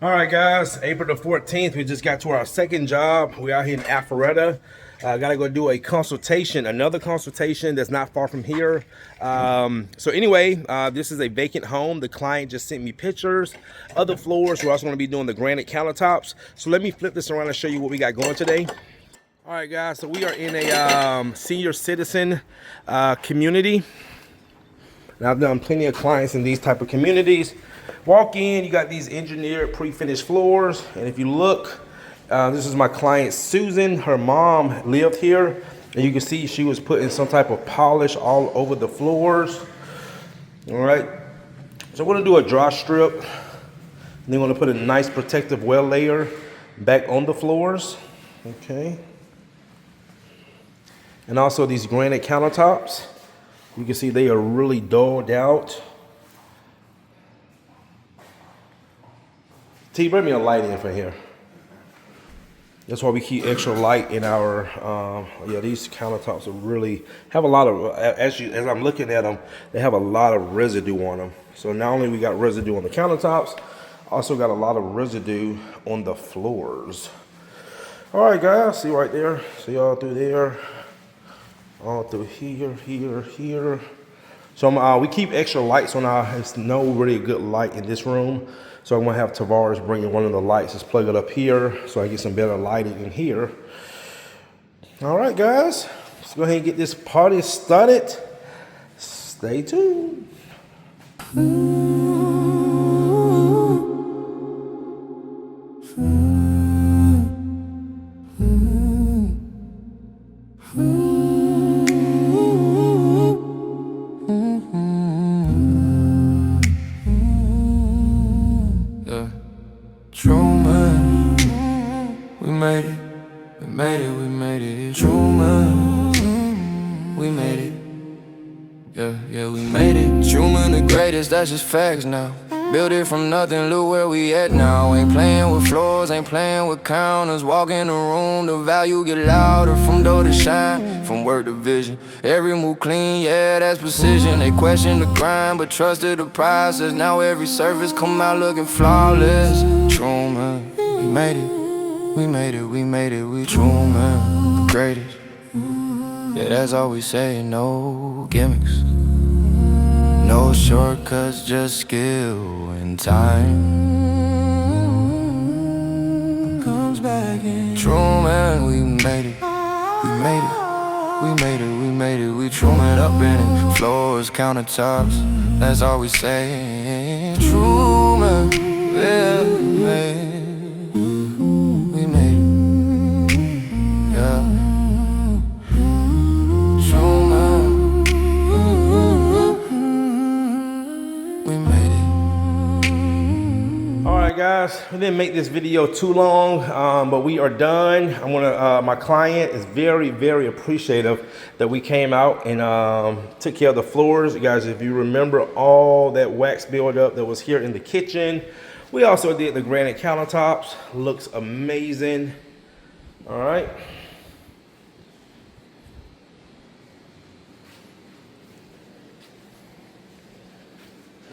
All right, guys, April the 14th, we just got to our second job. We're out here in Alpharetta. Gotta go do a consultation, another consultation that's not far from here. So anyway, this is a vacant home. The client just sent me pictures of the floors. We're also gonna be doing the granite countertops. So let me flip this around and show you what we got going today. All right, guys, so we are in a senior citizen community. And I've done plenty of clients in these type of communities. Walk in, you got these engineered pre-finished floors. And if you look, this is my client Susan. Her mom lived here. And you can see she was putting some type of polish all over the floors. All right. So we're gonna do a dry strip. And then we're gonna put a nice protective well layer back on the floors. Okay. And also these granite countertops. You can see they are really dulled out. T, bring me a light in for here. That's why we keep extra light in our, yeah, these countertops are really, have a lot of, as I'm looking at them, they have a lot of residue on them. So not only we got residue on the countertops, also got a lot of residue on the floors. All right, guys, see right there, see all through there, all through here, here. So we keep extra lights on our, there's no really good light in this room. So I'm gonna have Tavares bring in one of the lights, just plug it up here so I get some better lighting in here. All right, guys, let's go ahead and get this party started. Stay tuned. Truman, we made it, we made it, we made it. Truman, we made it, yeah, we made it. Truman the greatest, that's just facts now. Built it from nothing, look where we at now. Ain't playing with floors, ain't playing with counters. Walk in the room, the value get louder. From door to shine, from word to vision. Every move clean, yeah, that's precision. They question the grind, but trusted the process. Now every surface come out looking flawless. Truman, we made it, we made it, we made it. We Truman, the greatest. Yeah, that's all we say, no gimmicks. No shortcuts, just skill and time. Comes back in. Truman, we made it, we made it, we made it, we made it. We Truman up in it. Floors, countertops, that's all we say. Truman, yeah, we made it, we made it, yeah. Guys, we didn't make this video too long, but we are done. My client is very, very appreciative that we came out and took care of the floors. You guys, if you remember all that wax buildup that was here in the kitchen, we also did the granite countertops. Looks amazing. All right.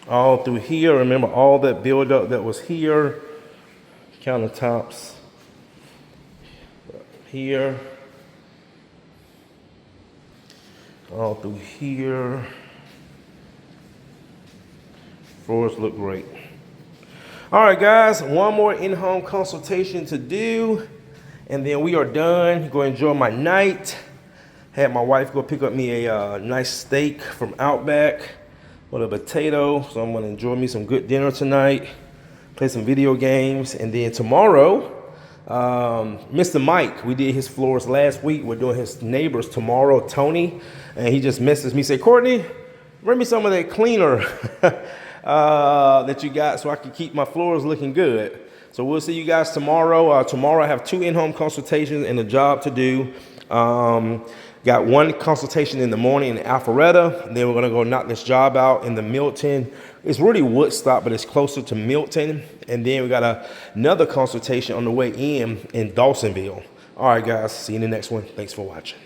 All through here, remember all that buildup that was here. Countertops here, all through here. Floors look great. All right, guys, one more in-home consultation to do, and then we are done. Go enjoy my night. Had my wife go pick up me a nice steak from Outback with a potato, so I'm gonna enjoy me some good dinner tonight, play some video games, and then tomorrow, Mr. Mike, we did his floors last week. We're doing his neighbors tomorrow, Tony, and he just messaged me, say, Courtney, bring me some of that cleaner that you got so I can keep my floors looking good. So we'll see you guys tomorrow. Tomorrow I have 2 in-home consultations and a job to do. Got 1 consultation in the morning in Alpharetta, and then we're gonna go knock this job out in the Milton. It's really Woodstock, but it's closer to Milton. And then we got another consultation on the way in Dawsonville. All right, guys, see you in the next one. Thanks for watching.